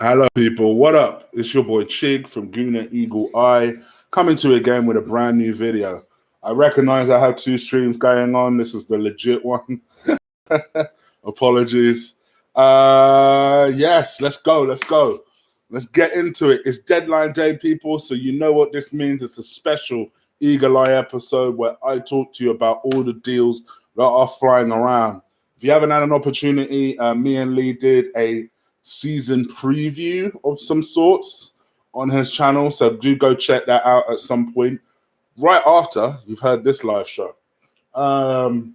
Hello, people. What up? It's your boy Chig from Guna Eagle Eye, coming to you again with a brand new video. I recognize I have two streams going on. This is the legit one. Apologies. Yes, let's go. Let's get into it. It's deadline day, people, so you know what this means. It's a special Eagle Eye episode where I talk to you about all the deals that are flying around. If you haven't had an opportunity, me and Lee did a season preview of some sorts on his channel, so do go check that out at some point right after you've heard this live show. So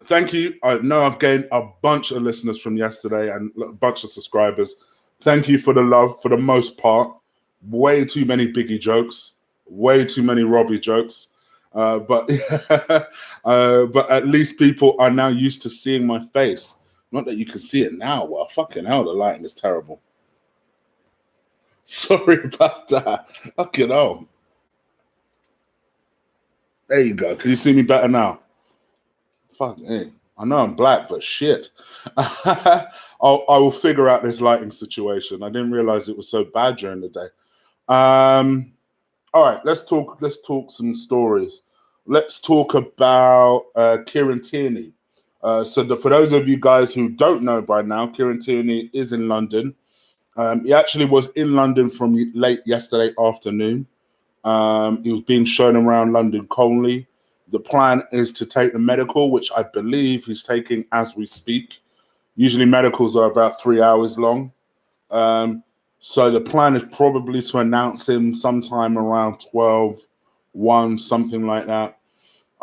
thank you. I know I've gained a bunch of listeners from yesterday and a bunch of subscribers. Thank you for the love. For the most part, way too many Biggie jokes, way too many Robbie jokes, but at least people are now used to seeing my face. Not that you can see it now. Well, fucking hell, the lighting is terrible. Sorry about that. Fucking hell. There you go. Can you see me better now? Fuck, hey. I know I'm black, but shit. I will figure out this lighting situation. I didn't realize it was so bad during the day. All right, let's talk some stories. Let's talk about Kieran Tierney. For those of you guys who don't know by now, Kieran Tierney is in London. He actually was in London from late yesterday afternoon. He was being shown around London Colney. The plan is to take the medical, which I believe he's taking as we speak. Usually medicals are about 3 hours long. So the plan is probably to announce him sometime around 12:01, something like that.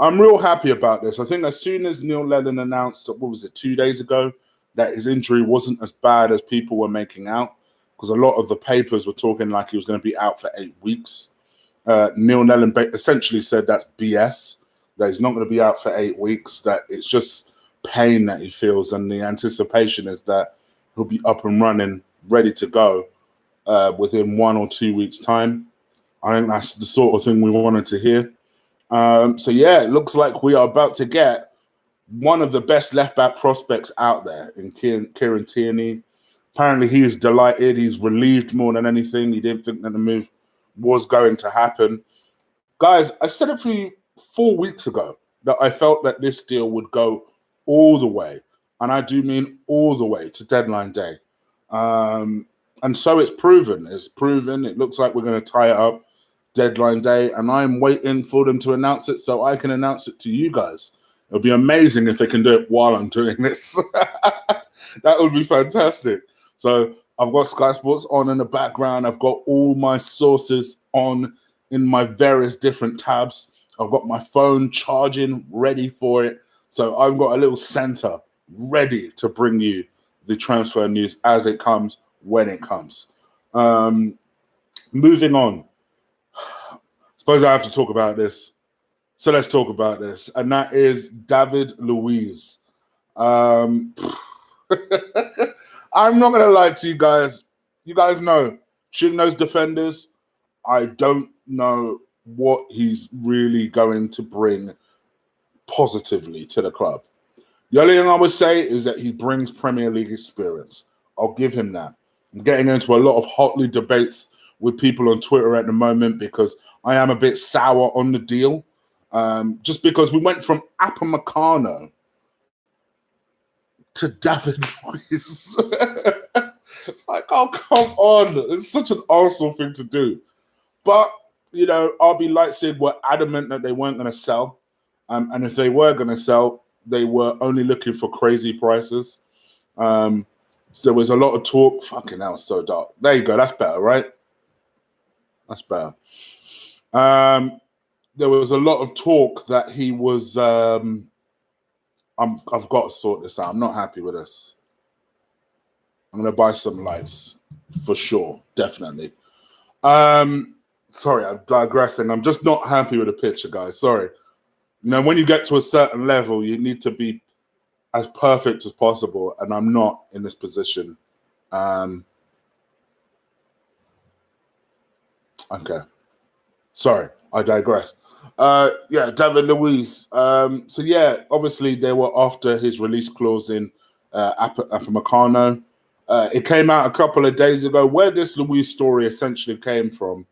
I'm real happy about this. I think as soon as Neil Lennon announced, 2 days ago, that his injury wasn't as bad as people were making out, because a lot of the papers were talking like he was going to be out for 8 weeks. Neil Lennon essentially said that's BS, that he's not going to be out for 8 weeks, that it's just pain that he feels, and the anticipation is that he'll be up and running, ready to go within 1 or 2 weeks' time. I think that's the sort of thing we wanted to hear. So yeah, it looks like we are about to get one of the best left-back prospects out there in Kieran Tierney. Apparently he is delighted. He's relieved more than anything. He didn't think that the move was going to happen. Guys, I said it for you 4 weeks ago that I felt that this deal would go all the way, and I do mean all the way to deadline day. And so it's proven. It looks like we're going to tie it up deadline day, and I'm waiting for them to announce it so I can announce it to you guys. It'll be amazing if they can do it while I'm doing this. That would be fantastic. So I've got Sky Sports on in the background. I've got all my sources on in my various different tabs. I've got my phone charging, ready for it. So I've got a little center ready to bring you the transfer news as it comes, when it comes. Moving on. Suppose I have to talk about this. So let's talk about this. And that is David Luiz. I'm not going to lie to you guys. You guys know, Chig knows defenders. I don't know what he's really going to bring positively to the club. The only thing I would say is that he brings Premier League experience. I'll give him that. I'm getting into a lot of hotly debates with people on Twitter at the moment because I am a bit sour on the deal. Just because we went from Upamecano to David Luiz. It's like, oh, come on. It's such an Arsenal thing to do. But, you know, RB Leipzig were adamant that they weren't going to sell. And if they were going to sell, they were only looking for crazy prices. So there was a lot of talk. Fucking hell, so dark. There you go. That's better, right? That's better. There was a lot of talk that he was... I've got to sort this out. I'm not happy with this. I'm going to buy some lights for sure. Definitely. Sorry, I'm digressing. I'm just not happy with the picture, guys. Sorry. You know, when you get to a certain level, you need to be as perfect as possible, and I'm not in this position. Okay. Sorry, I digress. Yeah, David Luiz. So yeah, obviously they were after his release clause in Upamecano. It came out a couple of days ago. Where this Luiz story essentially came from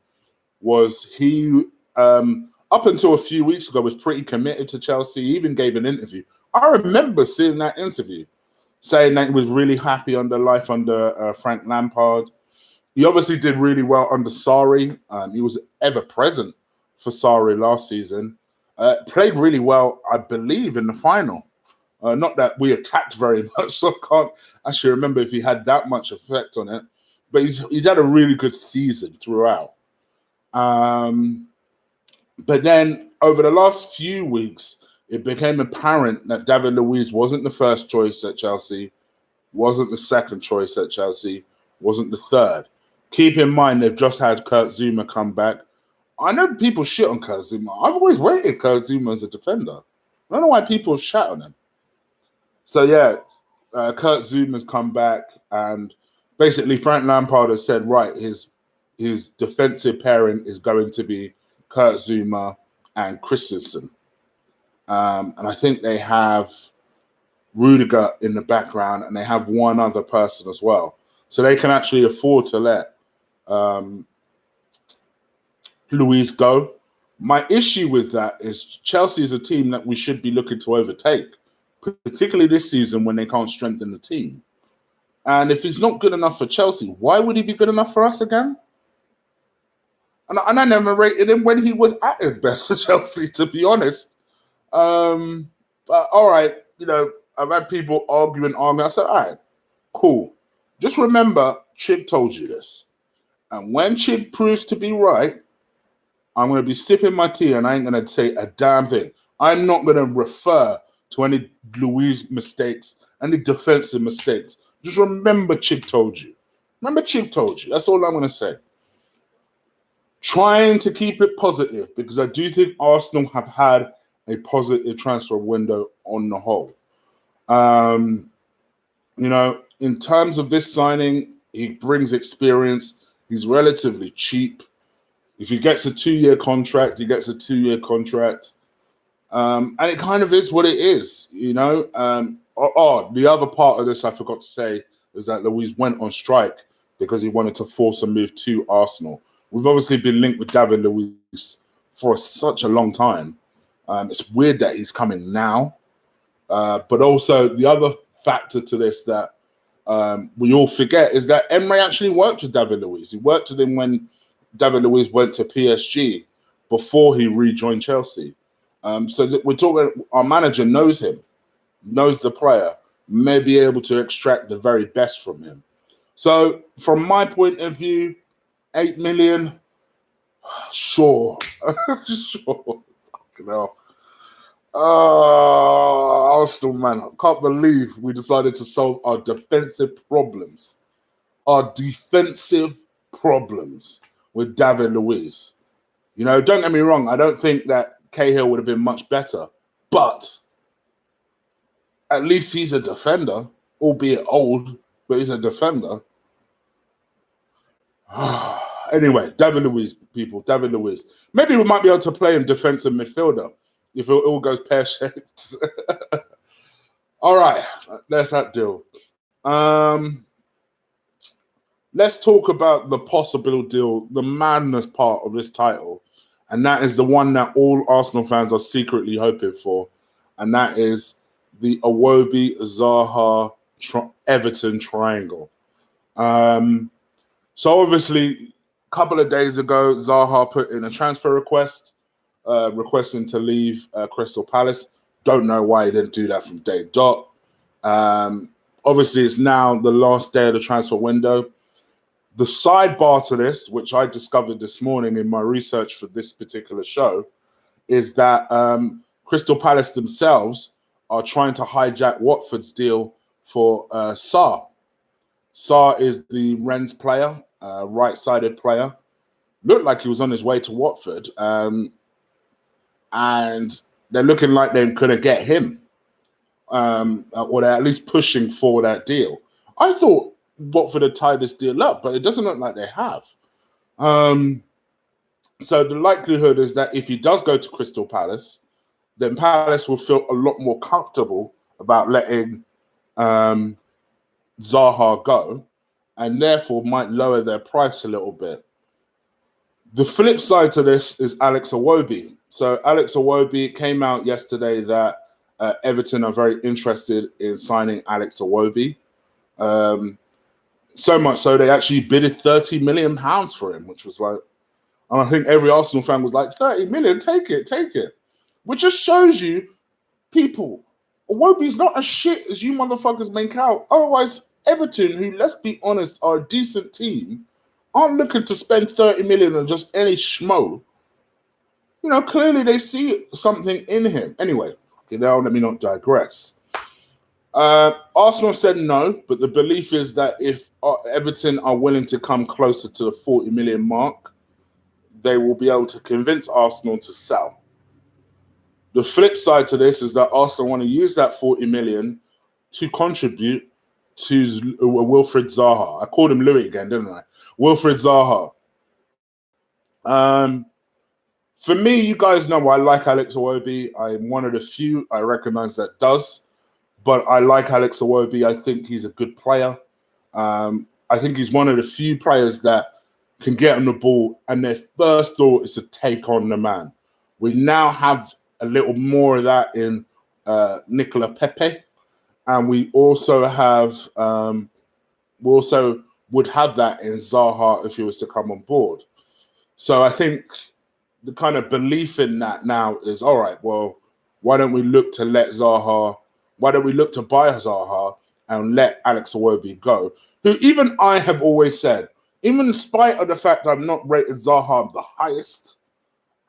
was he, up until a few weeks ago, was pretty committed to Chelsea. He even gave an interview. I remember seeing that interview, saying that he was really happy under life under Frank Lampard. He obviously did really well under Sarri. He was ever present for Sarri last season. Played really well, I believe, in the final. Not that we attacked very much, so I can't actually remember if he had that much effect on it. But he's had a really good season throughout. But then over the last few weeks, it became apparent that David Luiz wasn't the first choice at Chelsea, wasn't the second choice at Chelsea, wasn't the third. Keep in mind, they've just had Kurt Zuma come back. I know people shit on Kurt Zuma. I've always rated Kurt Zuma as a defender. I don't know why people shout on him. So, yeah, Kurt Zuma's come back, and basically Frank Lampard has said, right, his defensive pairing is going to be Kurt Zuma and Christensen. And I think they have Rudiger in the background, and they have one other person as well. So they can actually afford to let Luiz go. My issue with that is Chelsea is a team that we should be looking to overtake, particularly this season when they can't strengthen the team. And if he's not good enough for Chelsea, why would he be good enough for us again? And I never rated him when he was at his best for Chelsea, to be honest. But all right, I've had people arguing. I said, all right, cool. Just remember, Chig told you this. And when Chig proves to be right, I'm going to be sipping my tea and I ain't going to say a damn thing. I'm not going to refer to any Luiz mistakes, any defensive mistakes. Just remember Chig told you. Remember Chig told you. That's all I'm going to say. Trying to keep it positive, because I do think Arsenal have had a positive transfer window on the whole. In terms of this signing, he brings experience. He's relatively cheap. If he gets a 2-year contract, he gets a 2-year contract. And it kind of is what it is, the other part of this I forgot to say is that Luiz went on strike because he wanted to force a move to Arsenal. We've obviously been linked with David Luiz for such a long time. It's weird that he's coming now. But also the other factor to this that we all forget is that Emery actually worked with David Luiz. He worked with him when David Luiz went to PSG before he rejoined Chelsea. So that we're talking, our manager knows him, knows the player, may be able to extract the very best from him. So from my point of view, 8 million, sure. Sure. Fucking hell. Arsenal, man, I can't believe we decided to solve our defensive problems. Our defensive problems with David Luiz. Don't get me wrong, I don't think that Cahill would have been much better, but at least he's a defender, albeit old, but he's a defender. Anyway, David Luiz, people, David Luiz. Maybe we might be able to play him defensive midfielder if it all goes pear-shaped. All right, that's that deal. Let's talk about the possible deal, the madness part of this title, and that is the one that all Arsenal fans are secretly hoping for, and that is the Iwobi, Zaha, Everton triangle. So obviously, a couple of days ago, Zaha put in a transfer request, requesting to leave Crystal Palace. Don't know why he didn't do that from day dot. Obviously, it's now the last day of the transfer window. The sidebar to this, which I discovered this morning in my research for this particular show, is that Crystal Palace themselves are trying to hijack Watford's deal for Sarr. Sarr is the Rennes player, right-sided player. Looked like he was on his way to Watford, and they're looking like they couldn't get him, or they're at least pushing for that deal. I thought Watford had tied this deal up, but it doesn't look like they have. So the likelihood is that if he does go to Crystal Palace, then Palace will feel a lot more comfortable about letting Zaha go, and therefore might lower their price a little bit. The flip side to this is Alex Iwobi. So Alex Iwobi came out yesterday that Everton are very interested in signing Alex Iwobi. So much so they actually bidded £30 million for him, which was like, and I think every Arsenal fan was like, 30 million, take it. Which just shows you, people, Iwobi's not as shit as you motherfuckers make out. Otherwise, Everton, who, let's be honest, are a decent team, aren't looking to spend 30 million on just any schmo. You know, clearly they see something in him. Anyway, okay, now let me not digress. Arsenal said no, but the belief is that if Everton are willing to come closer to the 40 million mark, they will be able to convince Arsenal to sell. The flip side to this is that Arsenal want to use that 40 million to contribute to Wilfried Zaha. I called him Louis again, didn't I? Wilfried Zaha. For me, you guys know I like Alex Iwobi. I'm one of the few I recognize that does. But I like Alex Iwobi. I think he's a good player. I think he's one of the few players that can get on the ball and their first thought is to take on the man. We now have a little more of that in Nicola Pepe. And we also have, we also would have that in Zaha if he was to come on board. So I think the kind of belief in that now is, all right, well, why don't we look to buy Zaha and let Alex Iwobi go? Who even I have always said, even in spite of the fact I've not rated Zaha the highest,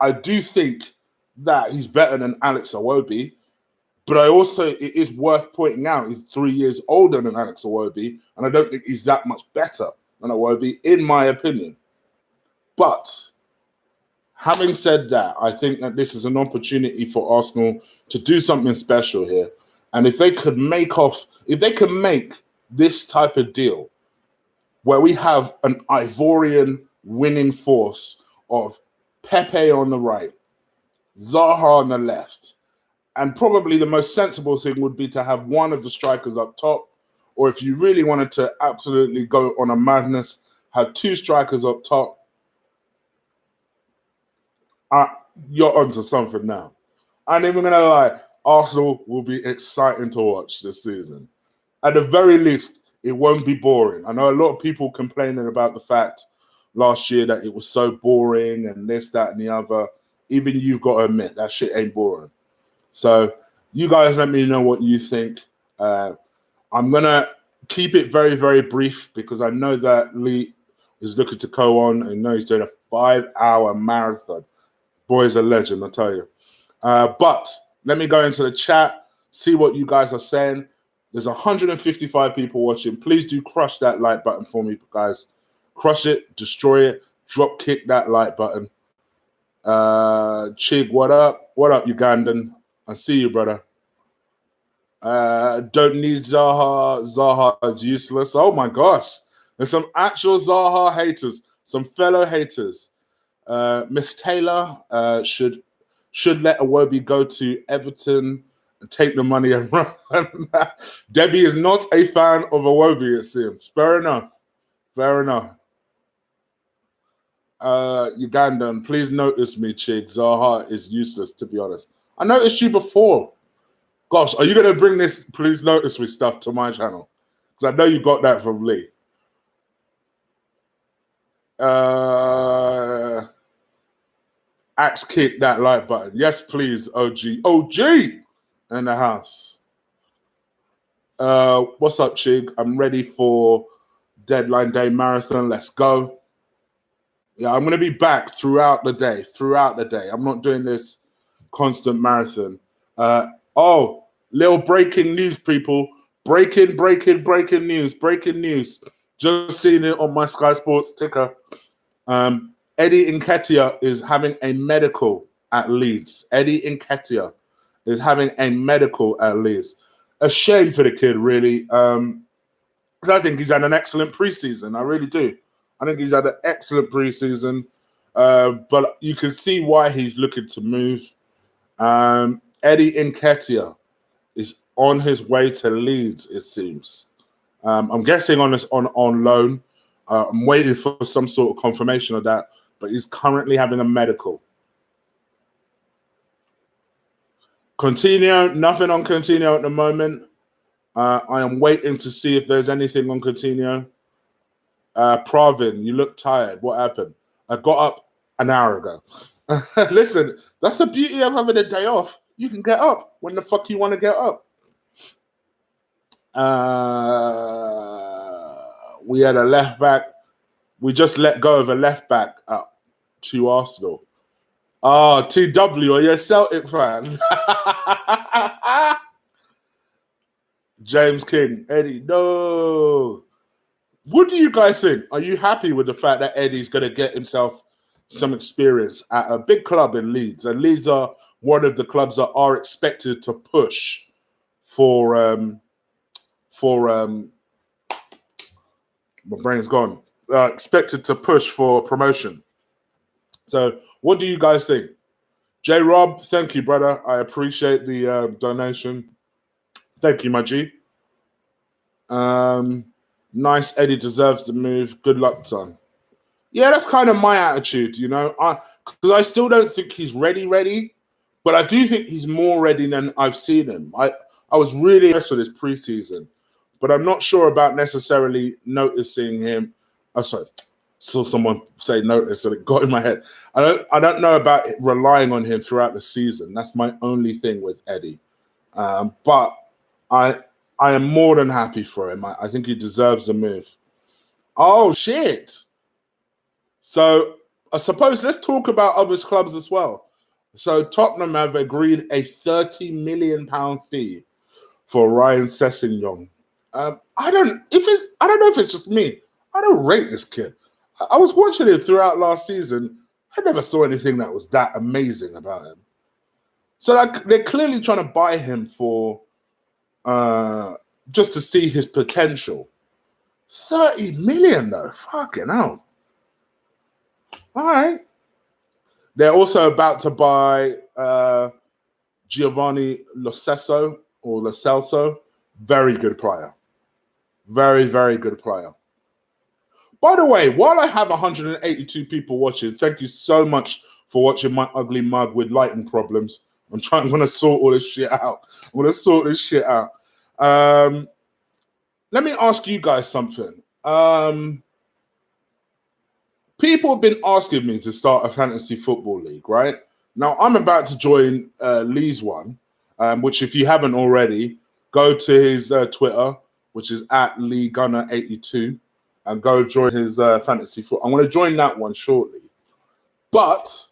I do think that he's better than Alex Iwobi. But it is worth pointing out he's 3 years older than Alex Iwobi, and I don't think he's that much better than Iwobi, in my opinion. But having said that, I think that this is an opportunity for Arsenal to do something special here. And if they could make this type of deal where we have an Ivorian winning force of Pepe on the right, Zaha on the left, and probably the most sensible thing would be to have one of the strikers up top, or if you really wanted to absolutely go on a madness, have two strikers up top. You're onto something now. I'm not even going to lie, Arsenal will be exciting to watch this season. At the very least, it won't be boring. I know a lot of people complaining about the fact last year that it was so boring and this, that, and the other. Even you've got to admit, that shit ain't boring. So you guys let me know what you think. I'm going to keep it very, very brief because I know that Lee is looking to go on and know he's doing a 5-hour marathon. Boy's a legend, I tell you. But let me go into the chat, see what you guys are saying. There's 155 people watching. Please do crush that like button for me, guys. Crush it, destroy it, drop kick that like button. Chig, what up? What up, Ugandan? I see you, brother. Don't need Zaha. Zaha is useless. Oh my gosh. There's some actual Zaha haters, some fellow haters. Miss Taylor should let Iwobi go to Everton and take the money and run. Debbie is not a fan of Iwobi, it seems. Fair enough. Ugandan, please notice me, Chig. Zaha is useless, to be honest. I noticed you before. Gosh, are you going to bring this please notice me stuff to my channel? Because I know you got that from Lee. Axe kick that like button. Yes, please, OG. OG in the house. What's up, Chig? I'm ready for deadline day marathon. Let's go. Yeah, I'm going to be back throughout the day. I'm not doing this constant marathon. Little breaking news, people. Breaking news. Just seen it on my Sky Sports ticker. Eddie Nketiah is having a medical at Leeds. A shame for the kid, really. Because I think he's had an excellent preseason. I really do. I think he's had an excellent preseason. But you can see why he's looking to move. Eddie Nketiah is on his way to Leeds, it seems. I'm guessing on loan. I'm waiting for some sort of confirmation of that, but he's currently having a medical. Coutinho, nothing on Coutinho at the moment. I am waiting to see if there's anything on Coutinho. Pravin, you look tired. What happened? I got up an hour ago. Listen, that's the beauty of having a day off. You can get up when the fuck you want to get up. We had a left back. We just let go of a left back to Arsenal. Oh, TW, are you a Celtic fan? James King, Eddie, no. What do you guys think? Are you happy with the fact that Eddie's going to get himself some experience at a big club in Leeds? And Leeds are one of the clubs that are expected to push for my brain's gone. Expected to push for promotion. So, what do you guys think? J. Rob, thank you, brother. I appreciate the donation. Thank you, my G. Nice. Eddie deserves the move. Good luck, son. Yeah, that's kind of my attitude, you know. Because I still don't think he's ready, but I do think he's more ready than I've seen him. I was really impressed with his preseason, but I'm not sure about necessarily noticing him. Oh, sorry. Saw someone say notice and it got in my head. I don't know about relying on him throughout the season. That's my only thing with Eddie. But I am more than happy for him. I think he deserves a move. Oh, shit. So I suppose let's talk about other clubs as well. So Tottenham have agreed a £30 million fee for Ryan Sessegnon. I don't know if it's just me. I don't rate this kid. I was watching him throughout last season. I never saw anything that was that amazing about him. So they're clearly trying to buy him for just to see his potential. 30 million though, fucking hell. All right. They're also about to buy Giovanni Lo Celso. Very good player. Very, very good player. By the way, while I have 182 people watching, thank you so much for watching my ugly mug with lighting problems. I'm going to sort all this shit out. Let me ask you guys something. People have been asking me to start a fantasy football league, right? Now, I'm about to join Lee's one, which if you haven't already, go to his Twitter, which is @LeeGunner82, and go join his fantasy football. I'm going to join that one shortly. But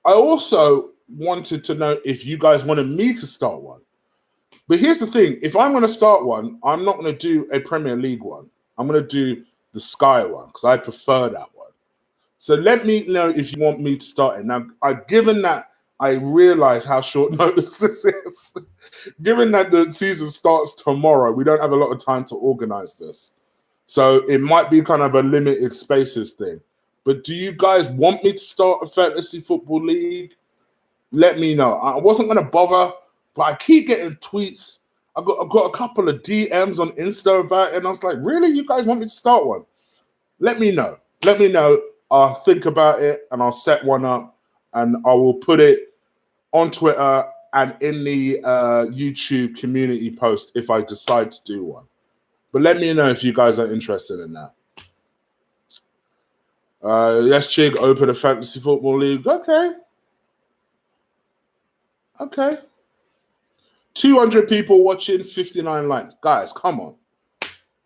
I also wanted to know if you guys wanted me to start one. But here's the thing. If I'm going to start one, I'm not going to do a Premier League one. I'm going to do the Sky one because I prefer that one. So let me know if you want me to start it. Now, given that I realize how short notice this is, given that the season starts tomorrow, we don't have a lot of time to organize this. So it might be kind of a limited spaces thing. But do you guys want me to start a fantasy football league? Let me know. I wasn't going to bother, but I keep getting tweets. I got a couple of DMs on Insta about it, and I was like, really? You guys want me to start one? Let me know. I'll think about it, and I'll set one up, and I will put it on Twitter and in the YouTube community post if I decide to do one. But let me know if you guys are interested in that. Yes, Chig, open a fantasy football league. Okay. 200 people watching, 59 likes. Guys, come on.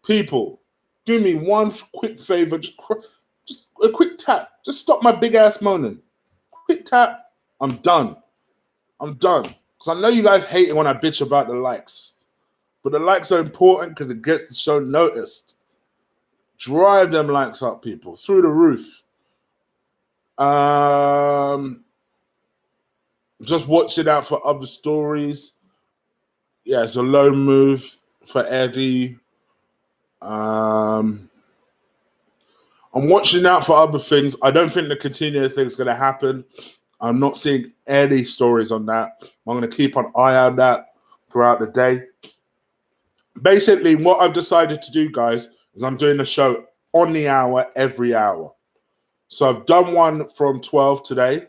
People, do me one quick favor. Just a quick tap. Just stop my big ass moaning. Quick tap. I'm done. Because I know you guys hate it when I bitch about the likes. But the likes are important because it gets the show noticed. Drive them likes up, people. Through the roof. Just watch it out for other stories. Yeah, it's a low move for Eddie. I'm watching out for other things. I don't think the Coutinho thing is going to happen. I'm not seeing any stories on that. I'm going to keep an eye on that throughout the day. Basically, what I've decided to do, guys, is I'm doing a show on the hour every hour. So I've done one from 12 today.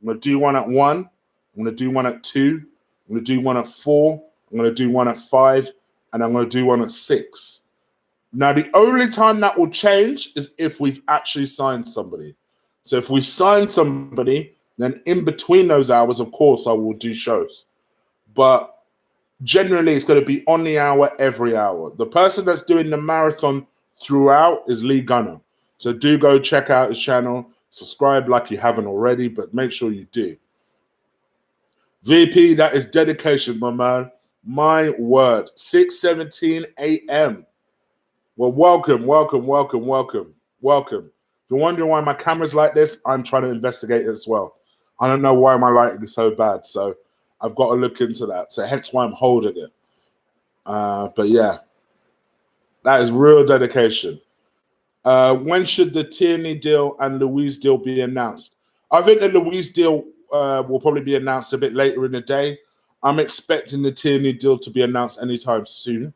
I'm going to do one at 1. I'm going to do one at 2. I'm going to do one at 4. I'm going to do one at 5. And I'm going to do one at 6. Now, the only time that will change is if we've actually signed somebody. So if we sign somebody, then in between those hours, of course, I will do shows. But generally, it's going to be on the hour every hour. The person that's doing the marathon throughout is Lee Gunner. So do go check out his channel. Subscribe like you haven't already, but make sure you do. VP, that is dedication, my man. My word. 6:17 a.m. Well, welcome. If you're wondering why my camera's like this, I'm trying to investigate it as well. I don't know why my lighting is so bad, so I've got to look into that. So hence why I'm holding it. But yeah, that is real dedication. When should the Tierney deal and Luiz deal be announced? I think the Luiz deal will probably be announced a bit later in the day. I'm expecting the Tierney deal to be announced anytime soon.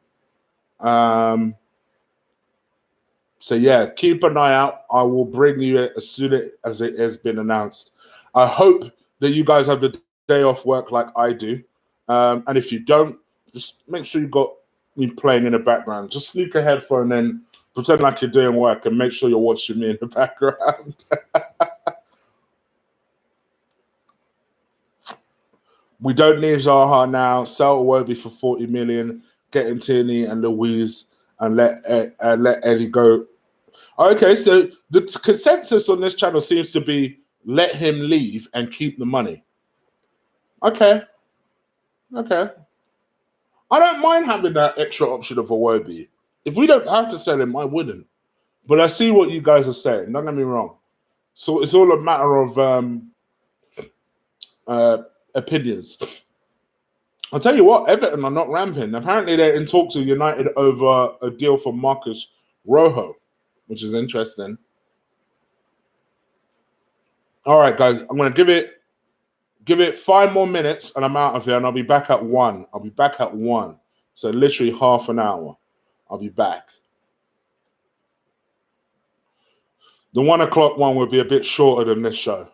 So yeah, keep an eye out. I will bring you it as soon as it has been announced. I hope that you guys have the day off work like I do. And if you don't, just make sure you got me playing in the background. Just sneak a headphone and pretend like you're doing work and make sure you're watching me in the background. We don't need Zaha now. Sell Iwobi for 40 million. Get in Tierney and Luiz and let Eddie go. Okay, so the consensus on this channel seems to be let him leave and keep the money. Okay. I don't mind having that extra option of Iwobi. If we don't have to sell him, I wouldn't. But I see what you guys are saying. Don't get me wrong. So it's all a matter of opinions. I'll tell you what, Everton are not ramping. Apparently, they're in talks with United over a deal for Marcus Rojo, which is interesting. All right, guys, I'm going to give it 5 more minutes, and I'm out of here, and I'll be back at 1. So literally half an hour. I'll be back. The 1 o'clock one will be a bit shorter than this show.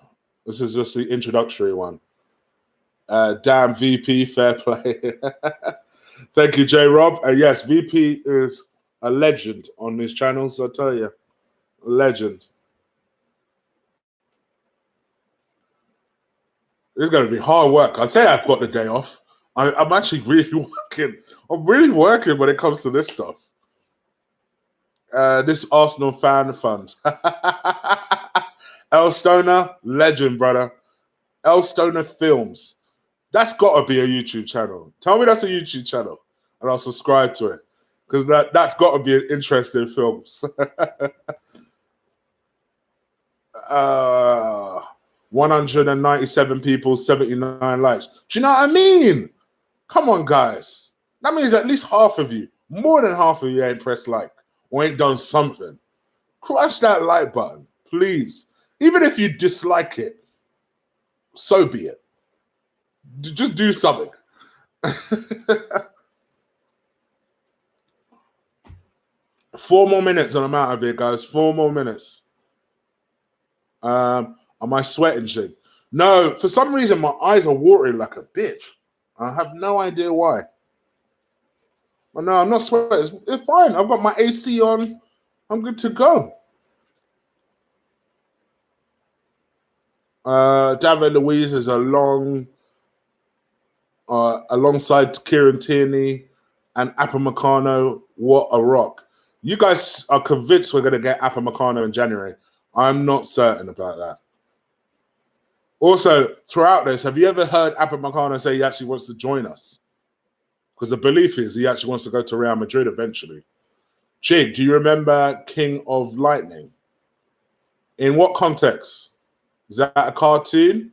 This is just the introductory one. Damn, VP, fair play. Thank you, J. Rob. Yes, VP is a legend on these channels, I tell you. Legend. It's going to be hard work. I say I've got the day off. I'm actually really working. I'm really working when it comes to this stuff. This Arsenal fan fund. El Stoner, legend, brother. El Stoner Films. That's got to be a YouTube channel. Tell me that's a YouTube channel, and I'll subscribe to it. Because that's got to be an interesting films. 197 people, 79 likes. Do you know what I mean? Come on, guys. That means at least half of you, more than half of you ain't pressed like or ain't done something. Crush that like button, please. Even if you dislike it, so be it. Just do something. 4 more minutes and I'm out of here, guys. 4 more minutes. Am I sweating, shit? No, for some reason my eyes are watering like a bitch. I have no idea why. But no, I'm not sweating. It's fine. I've got my AC on. I'm good to go. David Luiz is alongside Kieran Tierney and Upamecano. What a rock. You guys are convinced we're going to get Upamecano in January. I'm not certain about that. Also, throughout this, have you ever heard Upamecano say he actually wants to join us? Because the belief is he actually wants to go to Real Madrid eventually. Chig, do you remember King of Lightning? In what context? Is that a cartoon?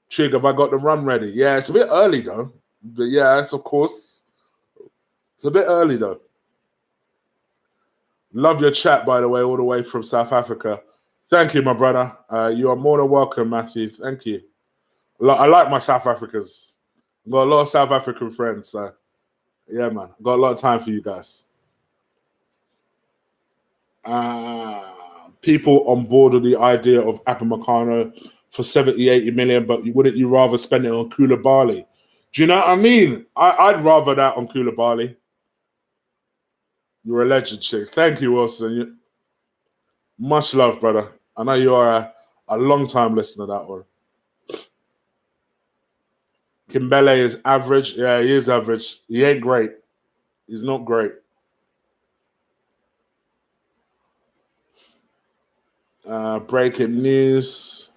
Chig, have I got the run ready? Yeah, it's a bit early though. But yes, of course. It's a bit early though. Love your chat, by the way, all the way from South Africa. Thank you, my brother. You are more than welcome, Matthew. Thank you. I like my South Africans. I've got a lot of South African friends. So Yeah, man. Got a lot of time for you guys. People on board with the idea of Upamecano for 70, 80 million, but wouldn't you rather spend it on Koulibaly? Do you know what I mean? I'd rather that on Koulibaly. You're a legend, chick. Thank you, Wilson. Much love, brother. I know you are a long time listener to that one. Kimbele is average. Yeah, he is average. He ain't great. He's not great. Breaking news.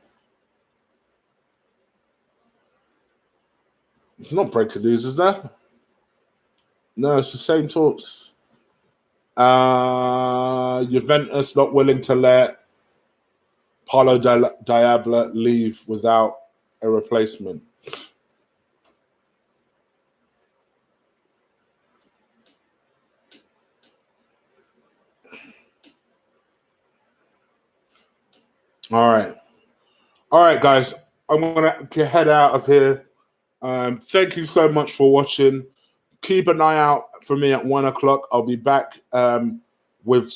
It's not breaking news, is that? No, it's the same talks. Juventus not willing to let Paulo Diabla leave without a replacement. All right, guys. I'm gonna head out of here. Thank you so much for watching. Keep an eye out for me at 1:00. I'll be back with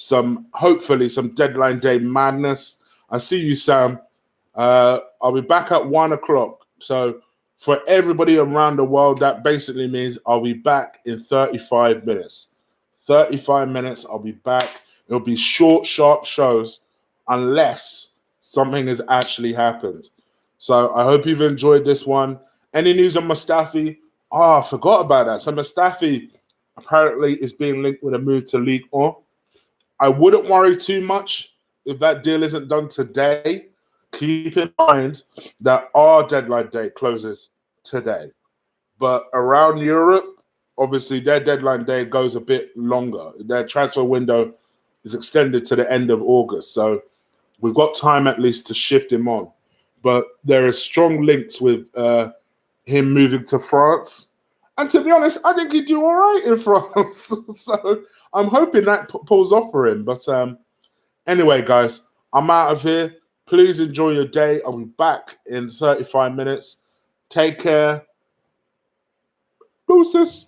hopefully some deadline day madness. I see you, Sam. I'll be back at 1:00. So for everybody around the world, that basically means I'll be back in 35 minutes. 35 minutes, I'll be back. It'll be short, sharp shows unless something has actually happened. So I hope you've enjoyed this one. Any news on Mustafi? Oh, I forgot about that. So Mustafi apparently is being linked with a move to Ligue 1. I wouldn't worry too much if that deal isn't done today. Keep in mind that our deadline day closes today. But around Europe, obviously their deadline day goes a bit longer. Their transfer window is extended to the end of August. So we've got time at least to shift him on. But there are strong links with him moving to France. And to be honest, I think he'd do all right in France. So I'm hoping that pulls off for him. But anyway, guys, I'm out of here. Please enjoy your day. I'll be back in 35 minutes. Take care. Deuces.